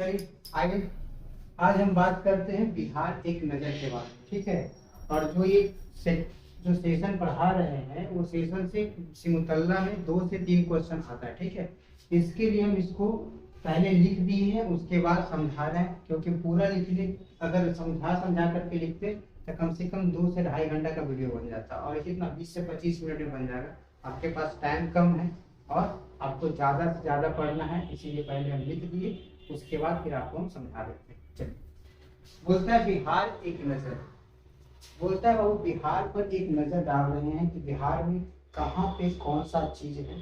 चलिए आगे। आज हम बात करते हैं बिहार एक नजर के बारे में, ठीक है। और जो ये जो सेशन पढ़ा रहे हैं वो सेशन से सिमुतल्ला में 2 से 3 क्वेश्चन आता है, ठीक है। इसके लिए हम इसको पहले लिख दिए हैं, उसके बाद समझा रहे हैं, क्योंकि पूरा लिखने अगर समझा करके लिखते तो कम से कम 2 से 2.5 घंटा का वीडियो बन जाता, और कितना 20 से 25 मिनट में बन जाएगा। आपके पास टाइम कम है और आपको ज़्यादा से ज़्यादा पढ़ना है, इसीलिए पहले हम लिख दिए, उसके बाद फिर आपको हम समझा देते हैं। चलिए, बोलता है बिहार एक नज़र, बोलता है बाबू बिहार पर एक नज़र डाल रहे हैं कि बिहार में कहाँ पे कौन सा चीज़ है,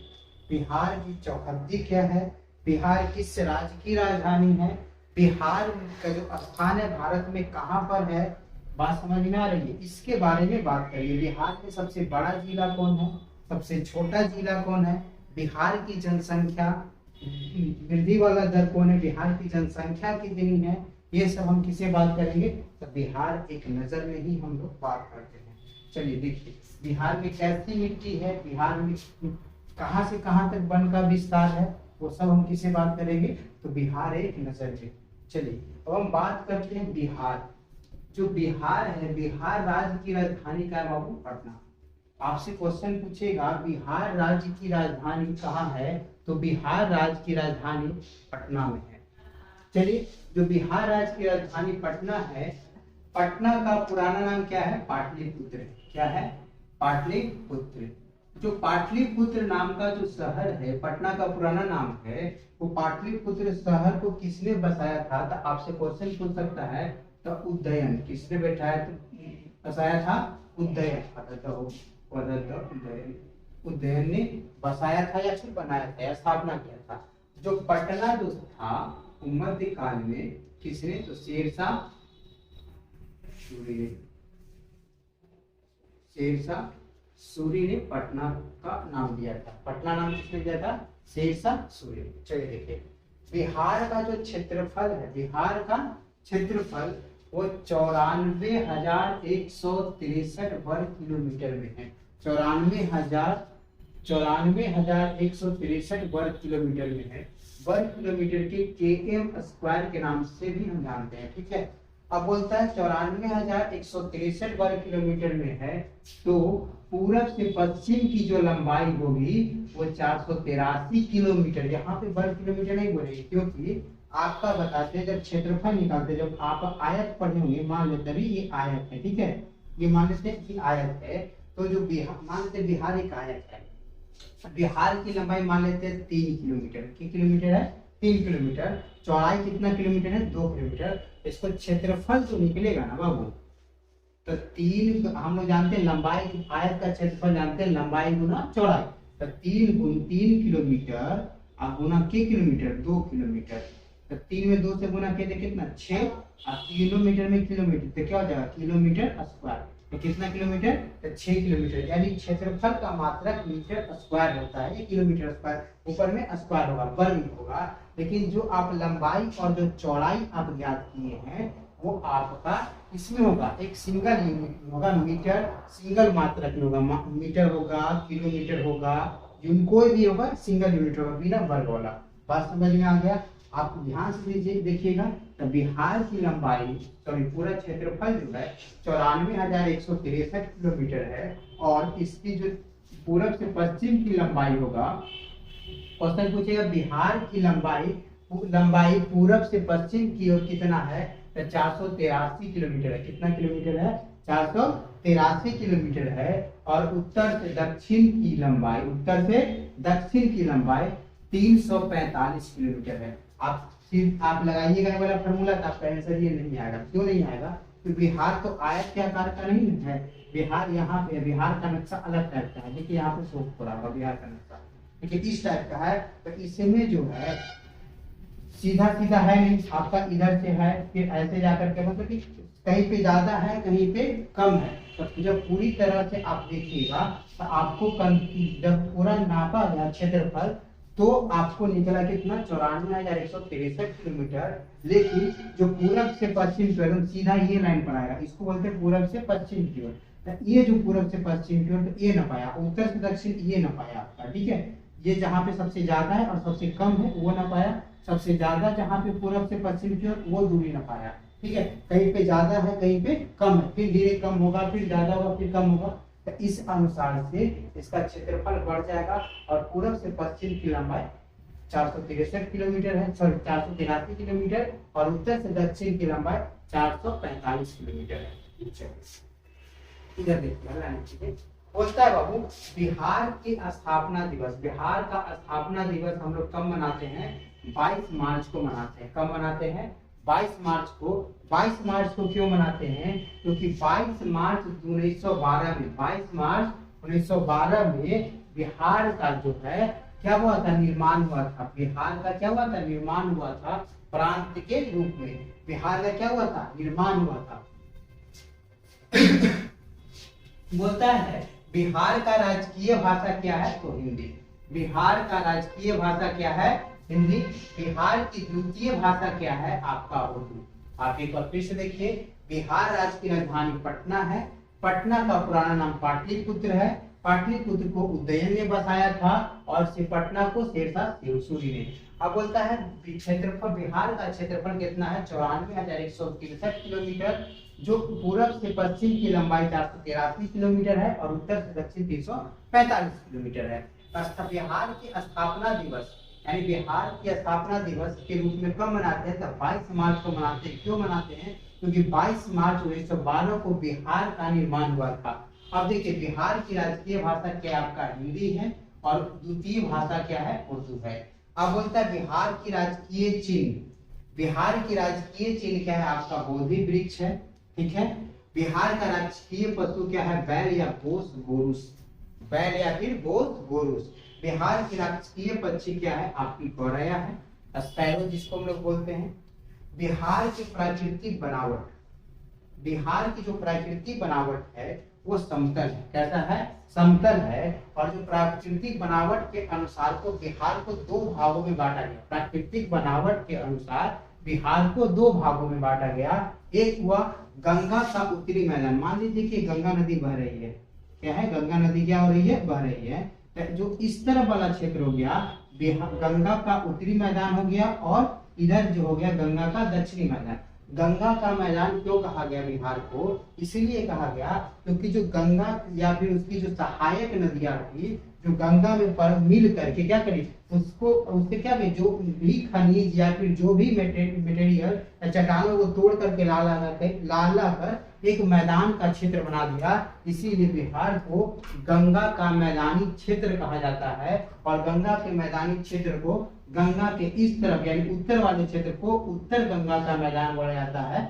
बिहार की चौहद्दी क्या है, बिहार किस राज्य की राजधानी है, बिहार का जो स्थान है भारत में कहाँ पर है। बात समझ में आ रही है? इसके बारे में बात करिए। बिहार में सबसे बड़ा जिला कौन है, सबसे छोटा जिला कौन है, बिहार की जनसंख्या वृद्धि वाला दर कौन है, बिहार की जनसंख्या कितनी है, ये सब हम किसे बात करेंगे तो बिहार एक नजर में ही हम लोग बात करते हैं। चलिए देखिए, बिहार में कैसी मिट्टी है, बिहार में कहाँ से कहाँ तक वन का विस्तार है, वो सब हम किसे बात करेंगे तो बिहार एक नजर में। चलिए अब हम बात करते हैं बिहार। जो बिहार है, बिहार राज्य की राजधानी का है बाबू पटना। आपसे क्वेश्चन पूछेगा बिहार राज्य की राजधानी कहाँ है, तो बिहार राज्य की राजधानी पटना में है। चलिए, जो बिहार राज्य की राजधानी पटना है, पटना का पुराना नाम क्या है, पाटलिपुत्र। क्या है, पाटलिपुत्र। जो पाटलिपुत्र नाम का जो शहर है, पटना का पुराना नाम है, वो पाटलिपुत्र शहर को किसने बसाया था, तो आपसे क्वेश्चन पूछ सकता है तो उदयन किसने बैठाया बसाया था, उदयन उदयन उदयन ने बसाया था या फिर बनाया था या स्थापना किया था। जो पटना जो था मध्य काल में किसने, तो शेरशाह सूरी ने पटना का नाम दिया था। पटना नाम किसने दिया था, शेरशाह सूरी। चलिए देखिए, बिहार का जो क्षेत्रफल है, बिहार का क्षेत्रफल वो 94,163 वर्ग किलोमीटर में है। 94,163 वर्ग किलोमीटर में है। वर्ग किलोमीटर के km स्क्वायर के नाम से भी हम जानते हैं, ठीक है। अब बोलता है 94,163 वर्ग किलोमीटर में है, तो पूरब से पश्चिम की जो लंबाई होगी वो 483 किलोमीटर। यहाँ पे वर्ग किलोमीटर नहीं बोलेंगे, क्योंकि आपका बताते हैं जब क्षेत्रफल निकालते, जब आप आयत पढ़े होंगे, मान लेते भी ये आयत है, ठीक है, ये मान लेते हैं कि आयत है, तो जो बिहार मान लेते बिहार एक आयत है, बिहार की लंबाई मान लेते हैं 3 किलोमीटर। कितने किलोमीटर है, 3 किलोमीटर। चौड़ाई कितना किलोमीटर है, 2 किलोमीटर। इसको क्षेत्रफल जो निकलेगा ना बाबू, तो 3 हम लोग जानते हैं लंबाई, आयत का क्षेत्रफल जानते हैं लंबाई गुना चौड़ाई, तो 3 किलोमीटर और गुना के किलोमीटर 2 किलोमीटर। तो 3 में 2 से गुना किया कितना 6, और किलोमीटर में किलोमीटर, तो क्या हो जाएगा किलोमीटर स्क्वायर। तो कितना किलोमीटर, तो 6 किलोमीटर। यानी क्षेत्रफल का मात्रक मीटर स्क्वायर होता है, ये किलोमीटर स्क्वायर, ऊपर में स्क्वायर होगा, वर्ग होगा। लेकिन जो आप लंबाई और जो चौड़ाई आप ज्ञात किए हैं वो आपका इसमें होगा, एक सिंगल यूनिट होगा, मीटर सिंगल मात्रक में होगा, मीटर होगा, किलोमीटर होगा, कोई भी होगा सिंगल यूनिट होगा, बिना वर्ग वाला। बात समझ में आ गया? आप ध्यान से देखिएगा, तो बिहार की लंबाई सॉरी पूरा क्षेत्रफल जो है 94,163 किलोमीटर है, और इसकी जो पूरब से पश्चिम की लंबाई होगा, क्वेश्चन पूछेगा बिहार की लंबाई पूरब से पश्चिम की ओर कितना है, तो 483 किलोमीटर है। कितना किलोमीटर है, 483 किलोमीटर है। और उत्तर से दक्षिण की लंबाई 345 किलोमीटर है। आप लगाइएगा वाला फॉर्मूला, तो आपका आंसर ये नहीं आएगा। क्यों नहीं आएगा, क्योंकि बिहार तो आयत के आकार का नहीं है, बिहार यहाँ पे, बिहार का नक्शा अलग टाइप का है। देखिए यहाँ पे शो हो रहा होगा बिहार का नक्शा, देखिए इस टाइप का है, तो इसमें जो है सीधा सीधा है नहीं, आपका इधर से है, फिर ऐसे जाकर के, मतलब कि कहीं पे ज्यादा है कहीं पे कम है। तो जब पूरी तरह से आप देखिएगा तो आपको जब पूरा नापा गया क्षेत्रफल, तो आपको निकला कितना 94,163 किलोमीटर। लेकिन जो पूरब से पश्चिम की ओर सीधा ये लाइन पर आएगा, इसको बोलते हैं पूरब से पश्चिम की ओर। ये जो पूरब से पश्चिम की ओर, तो ये न पाया, उत्तर से दक्षिण ये न पाया आपका, ठीक है। ये जहाँ पे सबसे ज्यादा है और सबसे कम है वो ना पाया, सबसे ज्यादा जहाँ पे पूर्व से पश्चिम की ओर वो दूरी ना पाया। ठीक है, कहीं पे ज्यादा है कहीं पे कम है, फिर धीरे कम होगा, फिर ज्यादा होगा, फिर कम होगा। तो इस अनुसार से इसका क्षेत्रफल बढ़ जाएगा और पूर्व से पश्चिम की लंबाई 463 किलोमीटर है, सॉरी 483 किलोमीटर, और उत्तर से दक्षिण की लंबाई 445 किलोमीटर है। इधर देखिए, बोलता है बाबू बिहार के स्थापना दिवस, बिहार का स्थापना दिवस हम लोग कब मनाते हैं? 22 मार्च को मनाते हैं। कब मनाते हैं? 22 मार्च को। 22 मार्च को क्यों मनाते हैं? क्योंकि 22 मार्च 1912 में, 22 मार्च 1912 में बिहार का जो है क्या हुआ था? निर्माण हुआ था। बिहार का क्या हुआ था? निर्माण हुआ था प्रांत के रूप में। बिहार का क्या हुआ था? निर्माण हुआ था। बोलता है बिहार का राजकीय भाषा क्या है? तो हिंदी। बिहार का राजकीय भाषा क्या है? हिंदी। बिहार की द्वितीय भाषा क्या है? आपका उर्दू। आप एक बार फिर से देखिए, बिहार राज्य की राजधानी पटना है। पटना का पुराना नाम पाटलिपुत्र है। पाटलिपुत्र को उदयन ने बसाया था और पटना को शेरशाह सूरी ने। अब बोलता है क्षेत्रफल, बिहार का क्षेत्रफल कितना है? 94,163 किलोमीटर, जो पूर्व से पश्चिम की लंबाई 483 किलोमीटर है और उत्तर से दक्षिण 345 किलोमीटर है। बिहार की स्थापना दिवस यानी बिहार की स्थापना दिवस के रूप में कब मनाते हैं? तो 22 मार्च को मनाते हैं। क्यों मनाते हैं? क्योंकि 22 मार्च 1912 को बिहार का निर्माण हुआ था। अब देखिए, बिहार की राजकीय भाषा क्या आपका? हिंदी है और द्वितीय भाषा क्या है? उर्दू है। अब बोलता है बिहार की राजकीय चिन्ह, बिहार की राजकीय चिन्ह क्या है? आपका बोधि वृक्ष है। ठीक है, बिहार का राजकीय पशु क्या है? बैल या बोस गोरुस, बैल या फिर बोस गोरुस। बिहार की राजकीय पक्षी क्या है? आपकी गौरैया है, स्पैरो जिसको हम लोग बोलते हैं। बिहार की प्राकृतिक बनावट, बिहार की जो प्राकृतिक बनावट है वो समतल है। कैसा है? समतल है। और जो प्राकृतिक बनावट के अनुसार को बिहार को दो भागों में बांटा गया। प्राकृतिक बनावट के अनुसार बिहार को दो भागों में बांटा गया। एक हुआ गंगा का उत्तरी मैदान। मान लीजिए कि गंगा नदी बह रही है। क्या है? गंगा नदी क्या हो रही है? बह रही है। जो इस तरफ वाला क्षेत्र हो गया गंगा का उत्तरी मैदान हो गया, और इधर जो हो गया गंगा का दक्षिणी मैदान। गंगा का मैदान क्यों कहा गया बिहार को? इसलिए कहा गया क्योंकि जो गंगा या फिर उसकी जो सहायक नदियां थी, जो गंगा में पर मिल करके क्या करी, उसको उससे क्या करी, जो भी खनिज या फिर जो भी मटेरियल चट्टानों को तोड़ करके ला कर एक मैदान का क्षेत्र बना दिया। इसीलिए बिहार को गंगा का मैदानी क्षेत्र कहा जाता है। और गंगा के मैदानी क्षेत्र को, गंगा के इस तरफ यानी उत्तर वाले क्षेत्र को उत्तर गंगा का मैदान बोला जाता है,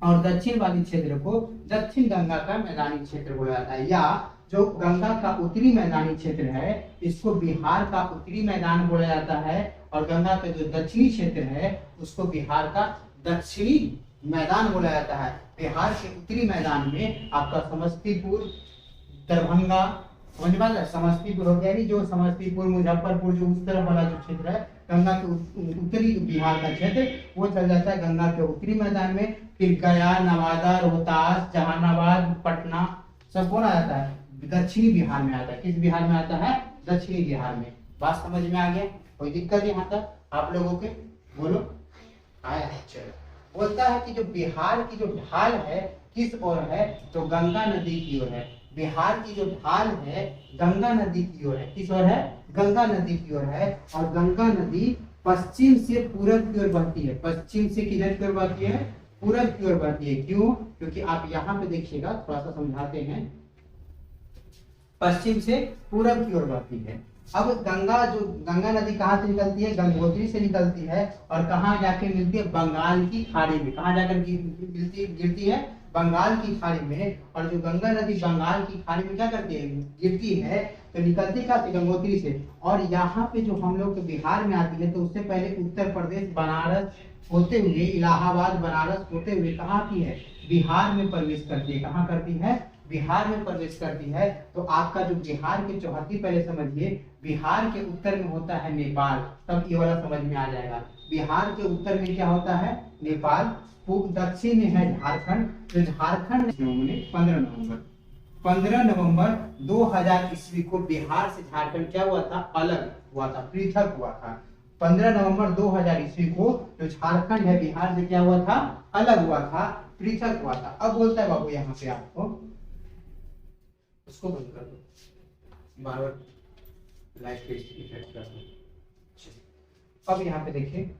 और दक्षिण वाले क्षेत्र को दक्षिण गंगा का मैदानी क्षेत्र बोला जाता है। या जो गंगा का उत्तरी मैदानी क्षेत्र है इसको बिहार का उत्तरी मैदान बोला जाता है, और गंगा का जो दक्षिणी क्षेत्र है उसको बिहार का दक्षिणी मैदान बोला जाता है। बिहार के उत्तरी मैदान में आपका समस्तीपुर, दरभंगा, समझ में आ रहा है? समस्तीपुर हो गया, जो समस्तीपुर, मुजफ्फरपुर, जो उस तरफ वाला जो क्षेत्र है गंगा के उत्तरी बिहार का क्षेत्र, वो चल जाता है गंगा के उत्तरी मैदान में। फिर गया, नवादा, रोहतास, जहानाबाद, पटना सब कौन आ जाता है? दक्षिणी बिहार में आता है। किस बिहार में आता है? दक्षिणी बिहार में। बात समझ में आ गया? कोई दिक्कत यहाँ तक आप लोगों के? बोलो आया है। चलो, बोलता है कि जो बिहार की जो ढाल है किस ओर है? तो गंगा नदी की ओर है। बिहार की जो ढाल है गंगा नदी की ओर है। किस ओर है? गंगा नदी की ओर है। और गंगा नदी पश्चिम से पूरब की ओर बहती है। पश्चिम से किधर की ओर बहती है? पूरब की ओर बहती है। क्यों? क्योंकि आप यहाँ पे देखिएगा, थोड़ा सा समझाते हैं। पश्चिम से पूरब की ओर बहती है। अब गंगा नदी कहाँ से निकलती है? गंगोत्री से निकलती है। और कहाँ जाके मिलती है? बंगाल की खाड़ी में। कहाँ जाकर गिरती है? बंगाल की खाड़ी में। और जो गंगा नदी बंगाल की खाड़ी में क्या करती है? गिरती है। तो निकलती कहाँ से? गंगोत्री से। और यहाँ पे जो हम लोग के बिहार में आती है, तो उससे पहले उत्तर प्रदेश, बनारस होते हुए, इलाहाबाद, बनारस होते हुए कहाँ की है? बिहार में प्रवेश करती है। कहाँ करती है? बिहार में प्रवेश करती है। तो आपका जो बिहार के चौहद्दी, पहले समझिए, बिहार के उत्तर में होता है नेपाल। तब ये वाला समझ में आ जाएगा। बिहार के उत्तर में क्या होता है? नेपाल। दक्षिण में है झारखंड। तो झारखंड 15 नवंबर 15 नवंबर 2000 ईस्वी को बिहार से झारखंड क्या हुआ था, अलग हुआ था, पृथक हुआ था। 15 नवंबर 2000 ईस्वी को जो झारखंड है बिहार से क्या हुआ था, अलग हुआ था, पृथक हुआ था। अब बोलता है बाबू यहाँ पे आपको, उसको बंद कर दो, बार बार लाइट पे इफेक्ट कर दो। अब यहाँ पे देखिए,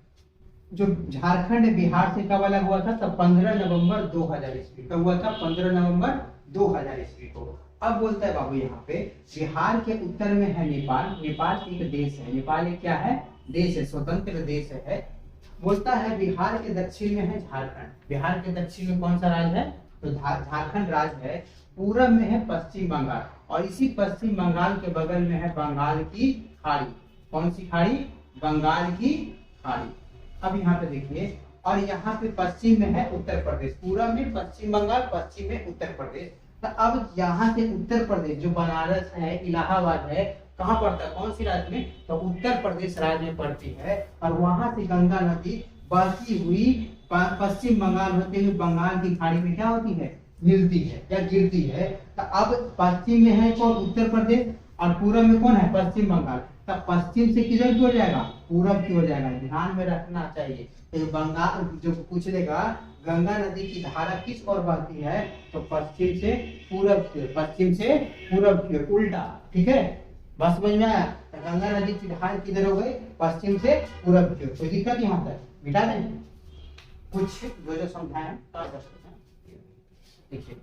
जो झारखंड बिहार से कब अलग हुआ था, तब 15 नवंबर 2000 ईस्वी कब हुआ था, 15 नवंबर 2000 ईस्वी को। अब बोलता है बाबू यहाँ पे, बिहार के उत्तर में है नेपाल, नेपाल एक देश है, नेपाल एक क्या है, देश है, स्वतंत्र देश है। बोलता है बिहार के दक्षिण में है झारखंड, बिहार के दक्षिण में कौन सा राज्य है, तो झारखंड राज्य है। पूरब में है पश्चिम बंगाल, और इसी पश्चिम बंगाल के बगल में है बंगाल की खाड़ी। कौन सी खाड़ी, बंगाल की खाड़ी। अब यहाँ पे देखिए, और यहाँ पे पश्चिम में है उत्तर प्रदेश, पूरब में पश्चिम बंगाल, पश्चिम में उत्तर प्रदेश। तो अब यहाँ से उत्तर प्रदेश जो बनारस है, इलाहाबाद है, कहाँ पड़ता है, कौन सी राज्य में, तो उत्तर प्रदेश राज्य में पड़ती है। और वहां से गंगा नदी बहती हुई पश्चिम बंगाल होते हुए बंगाल की खाड़ी में क्या होती है, मिलती है या गिरती है। तो अब पश्चिम में है कौन, उत्तर प्रदेश, और पूरब में कौन है, पश्चिम बंगाल। तब पश्चिम से किधर की हो जाएगा, पूरब की हो जाएगा। ध्यान में रखना चाहिए, तो बंगाल जो पूछ लेगा गंगा नदी की धारा किस ओर बहती है, तो पश्चिम से पूरब की, पश्चिम से पूरब की, उल्टा। ठीक है, बस समझ में आया। तो गंगा नदी की धारा किधर हो गई, पश्चिम से पूरब की। कोई दिक्कत यहाँ तक, मिटा दें कुछ जो समझाए देखिए।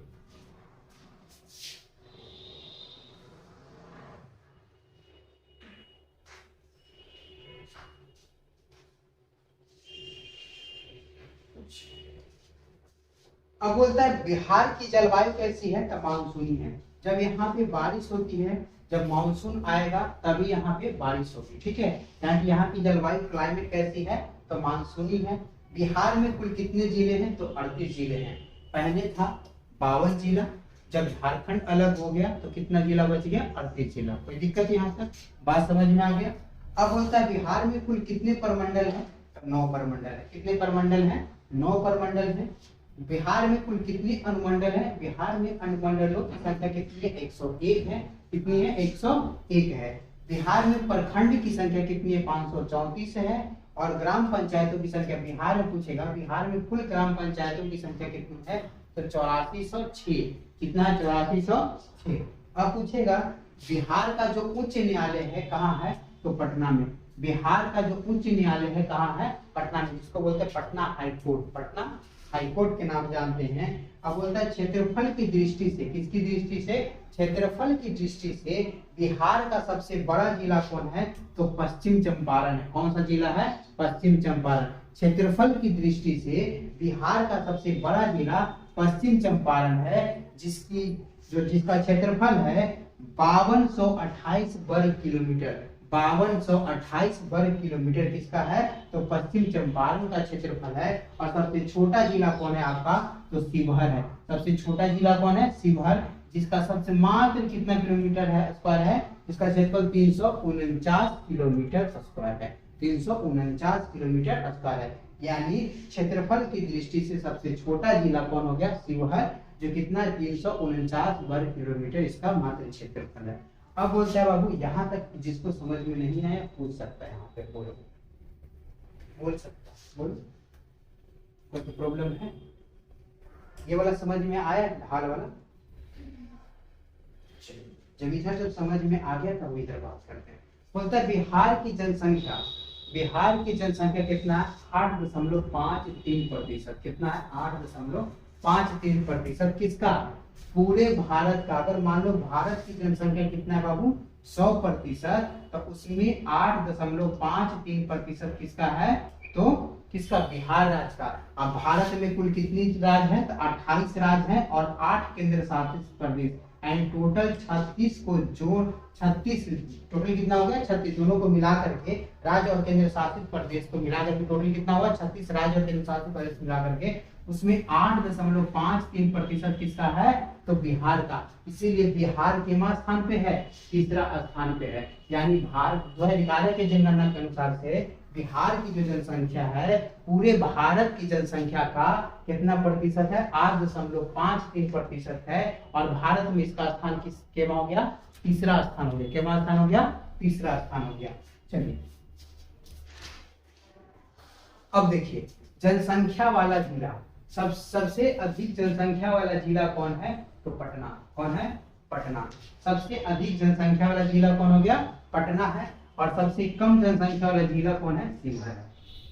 अब बोलता है बिहार की जलवायु कैसी है, तो मानसूनी है। जब यहाँ पे बारिश होती है, जब मानसून आएगा तभी यहाँ पे बारिश होगी। ठीक है, यानी यहाँ की जलवायु क्लाइमेट कैसी है, तो मानसूनी है। बिहार में कुल कितने जिले हैं, तो 38 जिले हैं। पहले था 52 जिला, जब झारखंड अलग हो गया तो कितना जिला बच गया, 38 जिला। कोई दिक्कत यहाँ तक, बात समझ में आ गया। अब बोलता है बिहार में कुल कितने परमंडल है, 9 परमंडल है। कितने परमंडल है, 9 परमंडल है। बिहार में कुल कितनी अनुमंडल है, बिहार में अनुमंडलों की संख्या कितनी है, 101 है। कितनी है, 101 है। बिहार में प्रखंड की संख्या कितनी है, 534 है। और ग्राम पंचायतों की संख्या बिहार में पूछेगा, बिहार में कुल ग्राम पंचायतों की संख्या कितनी है, तो 8406। कितना है, 8406। अब पूछेगा बिहार का जो उच्च न्यायालय है कहाँ है, तो पटना में। बिहार का जो उच्च न्यायालय है कहाँ है, पटना में, जिसको बोलते हैं पटना हाईकोर्ट। पटना हाईकोर्ट के नाम जानते हैं। अब बोलता है क्षेत्रफल की दृष्टि से, किसकी दृष्टि से, क्षेत्रफल की दृष्टि से बिहार का सबसे बड़ा जिला कौन है, तो पश्चिम चंपारण है। कौन सा जिला है, पश्चिम चंपारण। क्षेत्रफल की दृष्टि से बिहार का सबसे बड़ा जिला पश्चिम चंपारण है, जिसका क्षेत्रफल है 5228 वर्ग किलोमीटर। 5228 वर्ग किलोमीटर किसका है, तो पश्चिम चंपारण का क्षेत्रफल है। और सबसे छोटा जिला कौन है आपका, तो शिवहर है। सबसे छोटा जिला कौन है, शिवहर, जिसका सबसे मात्र कितना किलोमीटर है, स्क्वायर है, इसका क्षेत्रफल 349 किलोमीटर स्क्वायर है। 349 किलोमीटर स्क्वायर है। यानी क्षेत्रफल की दृष्टि से सबसे छोटा जिला कौन हो गया, शिवहर, जो कितना 349 वर्ग किलोमीटर इसका मात्र क्षेत्रफल है। अब बोलता है बाबू यहाँ तक जिसको समझ में नहीं आया पूछ सकता है, यहाँ पे बोल सकता है, बोल। कोई तो प्रॉब्लम है, ये वाला समझ में आया, ढाल वाला। जब इधर समझ में आ गया तब इधर बात करते हैं। बोलता है बिहार की जनसंख्या, बिहार की जनसंख्या कितना है, 8.53%। कितना है, 8.53%। किसका, पूरे भारत का। अगर मान लो भारत की जनसंख्या कितना है बाबू, 100%, तो उसमें 8.53% किसका है, तो किसका, बिहार राज्य का। अब भारत में कुल कितनी राज्य है, तो 28 राज्य है और 8 केंद्र शासित प्रदेश। एंड टोटल 36 को जोड़ 36, टोटल कितना हो गया, 36। दोनों को मिला करके, राज्य और केंद्र शासित प्रदेश को मिला करके टोटल कितना हुआ, 36 राज्य और केंद्र शासित प्रदेश मिला करके, उसमें 8.53% किसका है, तो बिहार का। इसीलिए बिहार के स्थान पे है, तीसरा स्थान पे है। यानी भारत 2011 के जनगणना के अनुसार से बिहार की जो जनसंख्या है पूरे भारत की जनसंख्या का कितना प्रतिशत है? 8.53% है। और भारत में इसका स्थान किस केवा हो गया? तीसरा स्थान हो गया। केवा स्थान हो गया? तीसरा स्थान हो गया। चलिए अब देखिए जनसंख्या वाला जिला, सबसे अधिक जनसंख्या वाला जिला कौन है? तो पटना। कौन है? पटना। सबसे अधिक जनसंख्या वाला जिला कौन हो गया? पटना है। और सबसे कम जनसंख्या वाला जिला कौन है? शिवहर है।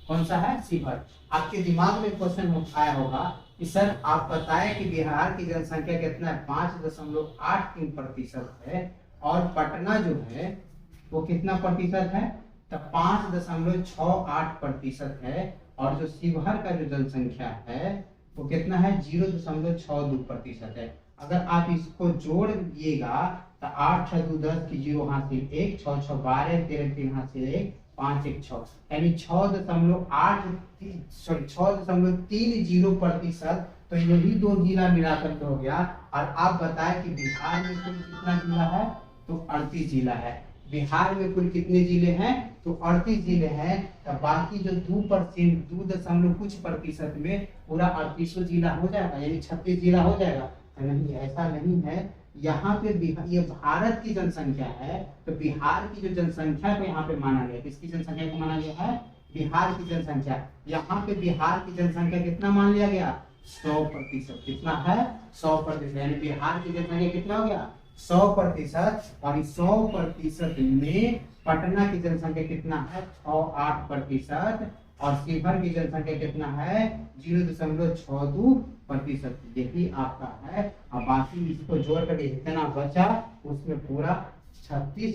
कौन सा है? शिवहर। आपके दिमाग में क्वेश्चन आया होगा कि सर आप बताएं कि बिहार की जनसंख्या कितना है? 5.83% है। और पटना जो है वो कितना प्रतिशत है? तो 5.68% है। और जो शिवहर का जो जनसंख्या है वो कितना है? 0.62% है। अगर आप इसको जोड़ दिएगा तो 8 6 2 10 की 0 हासिल 1 6 6 12 13 3 हासिल 1 5 1 6 यानी 6.30%। तो यही दो जिला मिलाकर के हो गया। और आप बताएं कि बिहार में कुल कितना जिला है? तो 38 जिला है। बिहार में कुल कितने जिले हैं? तो 38 जिले हैं। तो बाकी जो 2%, 2 कुछ % में पूरा 38 जिला हो जाएगा, यानी 36 जिला हो जाएगा? नहीं, ऐसा नहीं है। यहाँ पे ये भारत की जनसंख्या है, तो बिहार की जो जनसंख्या को यहाँ पे माना गया। किसकी जनसंख्या को माना गया है? बिहार की जनसंख्या। यहाँ पे बिहार की जनसंख्या कितना मान लिया गया? 100%। कितना है? 100%। यानी बिहार की जनसंख्या कितना हो गया? 100%। और इस 100% में पटना की जनसंख्या कितना है? 68%। और शिवहर की जनसंख्या कितना है? 0.62%। देखिए आपका है। अब बाकी इसको जोड़ करके जितना बचा उसमें पूरा 36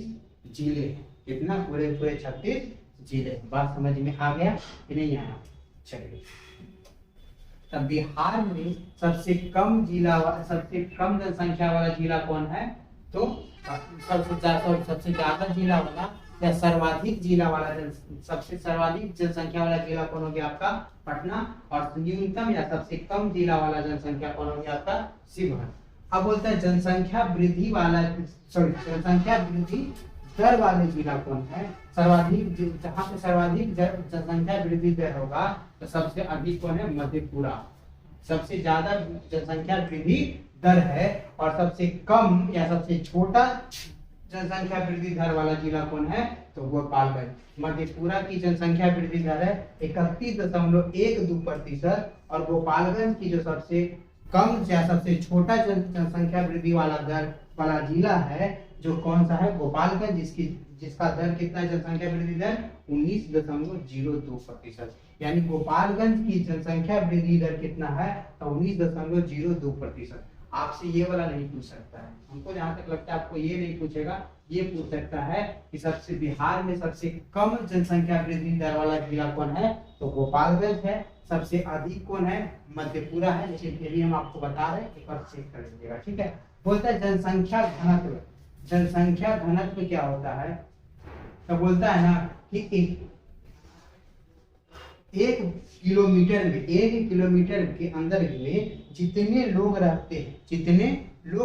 जिले हैं। कितना? पूरे 36 जिले। बात समझ में आ गया कि नहीं आया? चलिए तब बिहार में सबसे कम जनसंख्या वाला जिला कौन है? तो सबसे ज्यादा जिला वाला या सर्वाधिक जिला वाला सबसे सर्वाधिक जनसंख्या वाला जिला कौन हो गया? आपका पटना। और न्यूनतम या सबसे कम जिला वाला जनसंख्या कौन हो गया? आपका शिवहर। अब बोलता है जनसंख्या वृद्धि दर वाले जिला कौन है? सर्वाधिक, जहाँ पे सर्वाधिक जनसंख्या वृद्धि दर होगा तो सबसे अधिक कौन है? मधेपुरा। सबसे ज्यादा जनसंख्या वृद्धि दर है। और सबसे कम या सबसे छोटा जनसंख्या वृद्धि दर वाला जिला कौन है? तो गोपालगंज। मधेपुरा की जनसंख्या वृद्धि दर है 31.12%। और गोपालगंज की जो सबसे कम या सबसे छोटा जनसंख्या वृद्धि वाला जिला है जो कौन सा है? गोपालगंज। जिसका दर कितना? जनसंख्या वृद्धि दर 19.02%। यानी गोपालगंज की जनसंख्या वृद्धि दर कितना है? तो 19.02%। आपसे ये वाला नहीं पूछ सकता है। हमको जहां तक लगता है आपको ये नहीं पूछेगा, ये पूछ सकता है कि सबसे बिहार में सबसे कम जनसंख्या वृद्धि दर वाला जिला कौन है? तो गोपालगंज है। सबसे अधिक कौन है? मधेपुरा है। लेकिन ये भी हम आपको बता रहे हैं, एक बार चेक कर लीजिएगा। ठीक है। बोलता है जनसंख्या घनत्व। जनसंख्या घनत्व क्या होता है? तो बोलता है ना कि एक किलोमीटर के अंदर में जितने लोग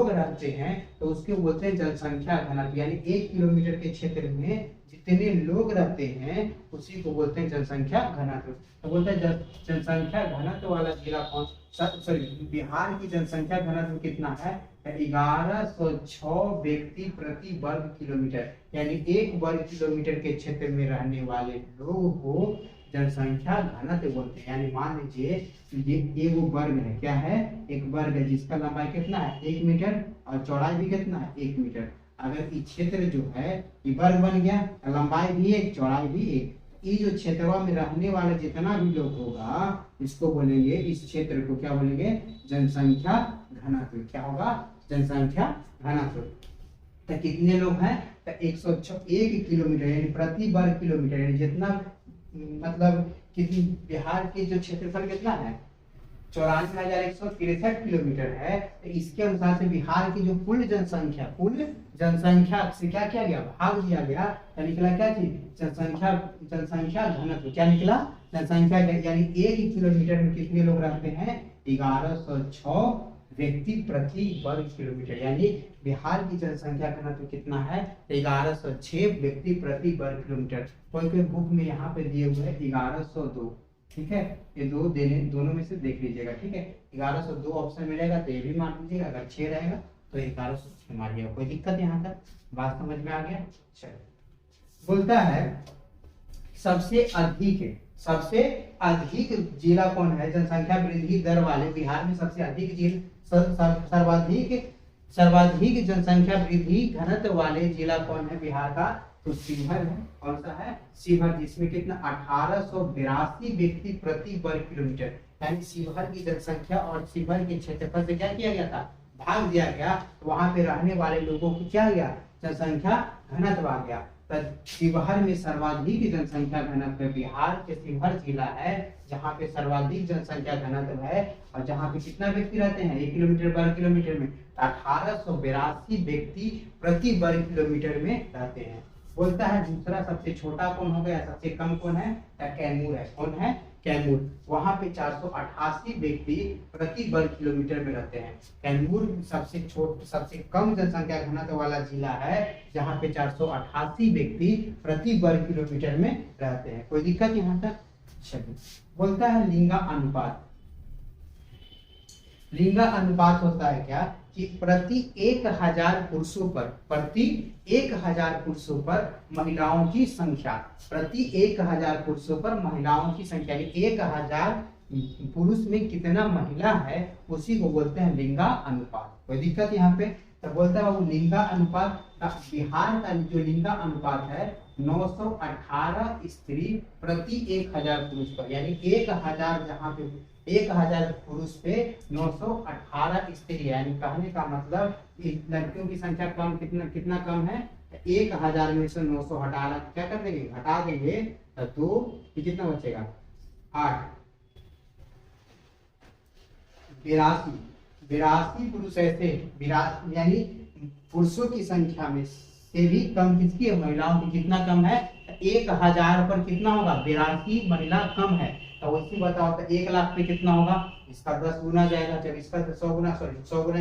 रहते हैं तो उसको बोलते हैं जनसंख्या घनत्व। यानी 1 किलोमीटर के क्षेत्र में जितने लोग रहते हैं उसी को बोलते हैं जनसंख्या घनत्व। तो बोलते हैं जनसंख्या घनत्व वाला जिला कौन? बिहार की जनसंख्या घनत्व कितना है? 1106 व्यक्ति प्रति वर्ग किलोमीटर। यानी 1 वर्ग किलोमीटर के क्षेत्र में रहने वाले लोगों को जनसंख्या घनत्व बोलते हैं। यानी मान लीजिए ये वो वर्ग है। क्या है? एक वर्ग है जिसका लंबाई कितना है? 1 मीटर और चौड़ाई भी कितना है? 1 मीटर। अगर ये क्षेत्र जो है ये वर्ग बन गया, लंबाई भी 1 चौड़ाई भी 1। ये जो क्षेत्र में रहने वाले जितना भी लोग होगा इसको बोलेंगे, इस क्षेत्र को क्या बोलेंगे? जनसंख्या घनत्व। क्या होगा? जनसंख्या घनत्व। तो कितने लोग हैं? तो 101 किलोमीटर यानी प्रति वर्ग किलोमीटर। यानी जितना मतलब कितनी बिहार के जो क्षेत्रफल कितना है? 94,163 किलोमीटर है। तो इसके अनुसार से बिहार की जो कुल जनसंख्या से क्या किया गया? भाग दिया गया। तो निकला क्या चीज? जनसंख्या घनत्व। क्या निकला? जनसंख्या। यानी 1 किलोमीटर में कितने लोग रहते हैं? 1106 व्यक्ति प्रति वर्ग किलोमीटर, यानी बिहार की जनसंख्या घनत्व कितना है 1106 व्यक्ति प्रति वर्ग किलोमीटर। कोई कोई बुक में यहाँ पे दिए हुए है 1102, ठीक है, ये दोनों में से देख लीजिएगा, ठीक है। 1102 ऑप्शन मिलेगा तो ये भी मान लीजिएगा, अगर 6 रहेगा तो 1106 मान लिया। कोई दिक्कत यहाँ तक बात समझ में आ गया? चलो, बोलता है सबसे अधिक जिला कौन है जनसंख्या वृद्धि दर वाले, बिहार में सबसे अधिक सर्वाधिक जनसंख्या वृद्धि घनत्व वाले जिला कौन है बिहार का? तो शिवहर है। कौन सा है? शिवहर, जिसमें कितना 1882 व्यक्ति प्रति वर्ग किलोमीटर, यानी शिवहर की जनसंख्या और शिवहर के क्षेत्रफल से क्या किया गया था? भाग दिया गया। तो वहां पे रहने वाले लोगों की क्या गया? जनसंख्या घनत्व आ गया। शिवहर में सर्वाधिक जनसंख्या घनत्व बिहार के शिवहर जिला है, जहाँ पे सर्वाधिक जनसंख्या घनत्व है और जहाँ पे कितना व्यक्ति रहते हैं 1 किलोमीटर वर्ग किलोमीटर में? 1882 व्यक्ति प्रति वर्ग किलोमीटर में रहते हैं। बोलता है दूसरा सबसे छोटा कौन हो गया, सबसे कम कौन है? कैमूर है। कौन है? कैमूर। वहां पे 488 व्यक्ति प्रति वर्ग किलोमीटर में रहते हैं। कैमूर सबसे कम जनसंख्या घनत्व वाला जिला है, जहाँ पे 488 व्यक्ति प्रति वर्ग किलोमीटर में रहते हैं। कोई दिक्कत यहाँ तक? चलिए, बोलता है लिंगा अनुपात। लिंगा अनुपात होता है क्या कि प्रति 1000 पुरुषों पर महिलाओं की संख्या, प्रति 1000 पुरुषों पर महिलाओं की संख्या, 1000 पुरुष में कितना महिला है उसी को बोलते हैं लिंगा अनुपात। कोई दिक्कत यहाँ पे? तो बोलता है वो लिंगा अनुपात, बिहार का जो लिंगा अनुपात है 918 स्त्री प्रति 1000 पुरुष पर, यानी 1000 जहाँ पे 1000 पुरुष पे 918 स्त्री, यानी कहने का मतलब लड़कियों की संख्या कम, कितना कम है? 1000 में से 900 हटा, क्या कर देंगे? घटा देंगे तो कितना बचेगा? 8, 82 पुरुष ऐसे, यानी पुरुषों की संख्या में से भी कम किसकी है? महिलाओं की। कितना कम है? 1000 पर कितना होगा? 82 महिला कम है। तो वैसे बताओ तो 1 लाख पे कितना होगा? इसका 10 गुना जाएगा। जब इसका 100 गुना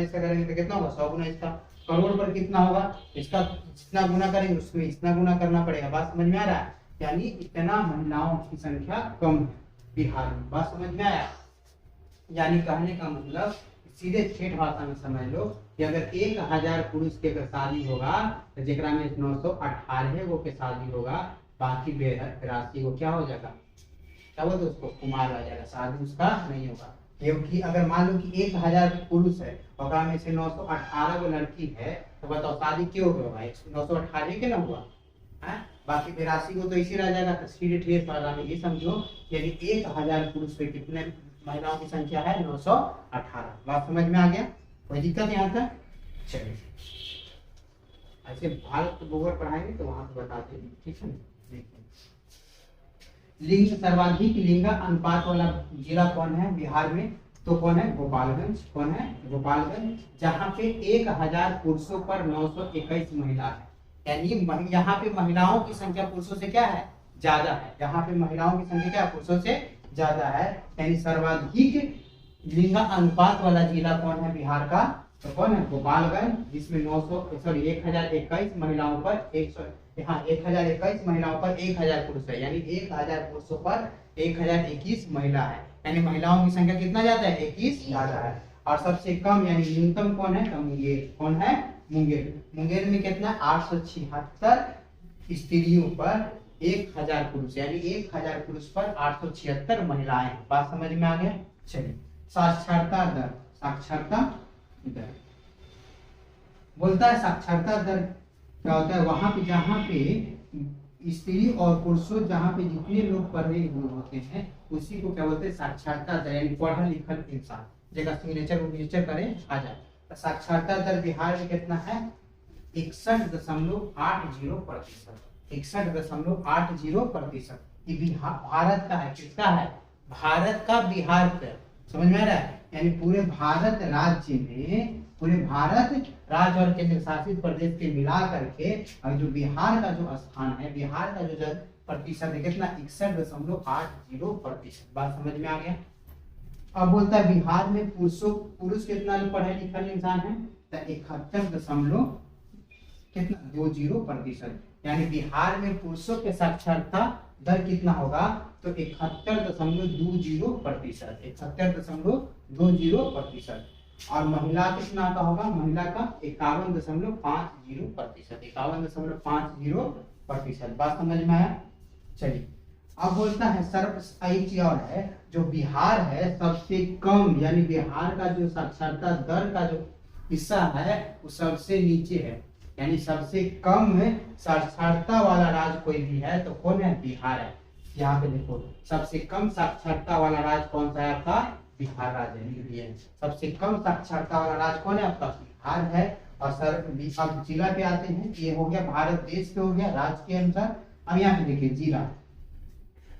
इसका करेंगे तो कितना होगा? 100 गुना इसका। करोड़ पर कितना होगा? इसका जितना गुना करेंगे उसमें इतना गुना करना पड़ेगा। बात समझ में आ रहा है? यानी इतना महिलाओं की संख्या कम है बिहार में। बात समझ में आया? यानी कहने का मतलब सीधे ठेठ भाषा में समझ लो कि अगर 1000 पुरुष के अगर शादी होगा तो जेकरा में 918 वो के शादी होगा, बाकी 82 वो क्या हो जाएगा? क्या बोलते उसको? कुमार रह जाएगा, शादी उसका नहीं होगा। क्योंकि अगर मान लो कि 1000 पुरुष है और में से 918 वो लड़की है, तो बताओ शादी क्यों होगा भाई? 918 के ना हुआ है, बाकी 82 को तो इसी रह जाएगा। तो सीधे ठेठ भाषा में ये समझो यदि 1000 पुरुष पे कितने महिलाओं की संख्या है? 918। बात समझ में आ गया? कोई दिक्कत यहाँ तक? चलिए, ऐसे भारत भूगोल पढ़ाएंगे तो वहां पे बता देंगे, ठीक है। देखिए, लिंग सर्वाधिक लिंगा अनुपात वाला जिला कौन है बिहार में? तो कौन है? गोपालगंज। कौन है? गोपालगंज, जहाँ पे 1000 पुरुषों पर 921 महिला है, यानी यहाँ पे महिलाओं की संख्या पुरुषों से क्या है? ज्यादा है। यहाँ पे महिलाओं की संख्या क्या? पुरुषों से ज्यादा है। यानी सर्वाधिक लिंगा अनुपात वाला जिला कौन है बिहार का? तो कौन है? गोपालगंज, जिसमें 1021 महिलाओं पर 1021 महिलाओं पर 1000 पुरुष है, यानी 1000 पुरुषों पर 1021 महिला है। यानी महिलाओं की संख्या कितना ज्यादा है? 21 ज्यादा है। और सबसे कम यानी न्यूनतम कौन है? तो मुंगेर। कौन है? मुंगेर। मुंगेर में कितना? 876 स्त्रियों पर 1000 पुरुष, यानी 1000 पुरुष पर 876 महिलाएं। बात समझ में आ गया? चलिए, साक्षरता दर। साक्षरता दर बोलता है साक्षरता दर क्या होता है? वहां पे जहाँ पे स्त्री और पुरुषों जहाँ पे जितने लोग पढ़े हुए होते हैं उसी को क्या बोलते हैं? साक्षरता दर, यानी पढ़ा लिखल इंसान। जगह सिग्नेचर करे आ जाए। तो साक्षरता दर बिहार में कितना है? 61.80%। 61.80%। ये भारत का है। किसका है? भारत का, बिहार का। समझ में आ रहा है? यानी पूरे भारत राज्य में, पूरे भारत राज्य और केंद्र शासित प्रदेश के मिला करके और जो बिहार का जो स्थान है, बिहार का जो प्रतिशत है कितना? 61.80%। बात समझ में आ गया? अब बोलता है बिहार में पुरुष कितना पढ़े लिखे इंसान है, तो 71 कितना 20%, यानी बिहार में पुरुषों के साक्षरता दर कितना होगा, तो 71.20%, 71.20%। और महिला कितना का होगा, महिला का 51.50%, 51.50%। बात समझ में आया। चलिए अब बोलता है एक चीज और है, जो बिहार है सबसे कम, यानी बिहार का जो साक्षरता दर का जो हिस्सा है वो सबसे नीचे है, यानी सबसे कम साक्षरता वाला राज्य कोई भी है तो कौन है, बिहार है। यहाँ पे देखो सबसे कम साक्षरता वाला राज्य कौन सा है, आपका बिहार राज्य है। सबसे कम साक्षरता वाला राज्य कौन है, आपका बिहार है। और सर अब जिला पे आते हैं, ये हो गया भारत देश पे, हो गया राज्य के अनुसार। अब यहाँ पे देखिए जिला,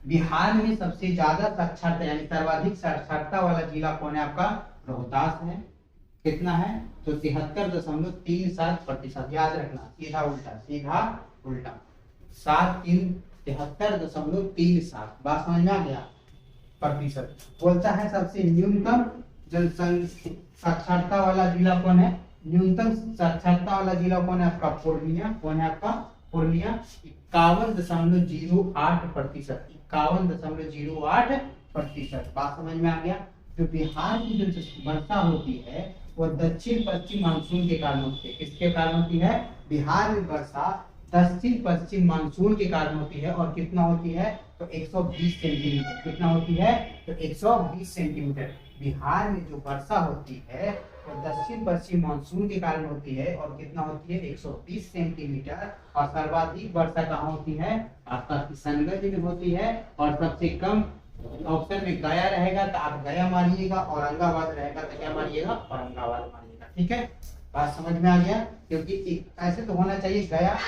बिहार में सबसे ज्यादा साक्षरता यानी सर्वाधिक साक्षरता वाला जिला कौन है, आपका रोहतास है। कितना है, तो 73.37%। याद रखना, सीधा उल्टा 73.37। बात समझ में आ गया, प्रतिशत। बोलता है सबसे न्यूनतम साक्षरता वाला जिला कौन है, न्यूनतम साक्षरता वाला जिला कौन है, आपका पूर्णिया। कौन है आपका पूर्णिया, 51.08%, 51.08%। बात समझ में आ गया। जो बिहार की जो वर्षा होती है वो दक्षिण पश्चिम मानसून के कारण होती है। किसके कारण होती है, बिहार में वर्षा दक्षिण पश्चिम मानसून के कारण होती है। और कितना होती है, तो 120 सेंटीमीटर। कितना होती है, तो 120 सेंटीमीटर। बिहार में जो वर्षा होती है वो दक्षिण पश्चिम मानसून के कारण होती है। और कितना होती है, 120 सेंटीमीटर। और सर्वाधिक वर्षा कहाँ होती है, आपका किशनगंज में होती है। और सबसे कम ऑप्शन में गया रहेगा तो आप गया मानिएगा, औरंगाबाद रहेगा तो क्या मानिएगा, औरंगाबाद मानिएगा। ठीक है, बात समझ में आ गया। क्योंकि ऐसे तो होना चाहिए गया,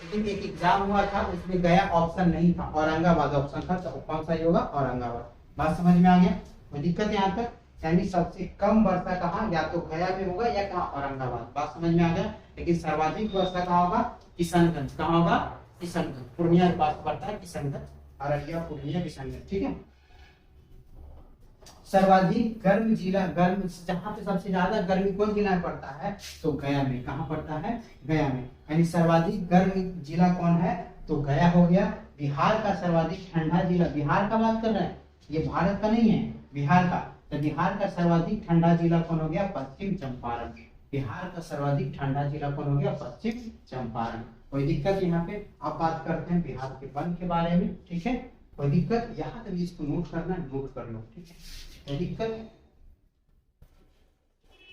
लेकिन एक एग्जाम हुआ था उसमें गया ऑप्शन नहीं था, औरंगाबाद ऑप्शन था, तो कौन सा ही होगा, औरंगाबाद। बात समझ में आ गया, कोई दिक्कत यहाँ तक। यानी सबसे कम वर्षा कहाँ, या तो गया में होगा या कहाँ, औरंगाबाद। बात समझ में आ गया। लेकिन सर्वाधिक वर्षा कहाँ होगा, किशनगंज। कहाँ होगा, किशनगंज। पूर्णिया के पास पड़ता है किशनगंज, अररिया, पूर्णिया, किशनगंज। ठीक है। सर्वाधिक गर्म जिला, गर्म जहाँ पे सबसे ज्यादा गर्मी कौन जिला में पड़ता है, तो गया में। कहाँ पड़ता है, गया में। यानी सर्वाधिक गर्म जिला कौन है, तो गया हो गया। बिहार का सर्वाधिक ठंडा जिला, बिहार का बात कर रहे हैं, ये भारत का नहीं है, बिहार का। तो बिहार का सर्वाधिक ठंडा जिला कौन हो गया, पश्चिम चंपारण। बिहार का सर्वाधिक ठंडा जिला कौन हो गया, पश्चिम चंपारण। कोई दिक्कत यहाँ पे। अब बात करते हैं बिहार के वन के बारे में। ठीक है, कोई दिक्कत, यहाँ तक इसको नोट करना, नोट कर लो। ठीक है, कोई दिक्कत।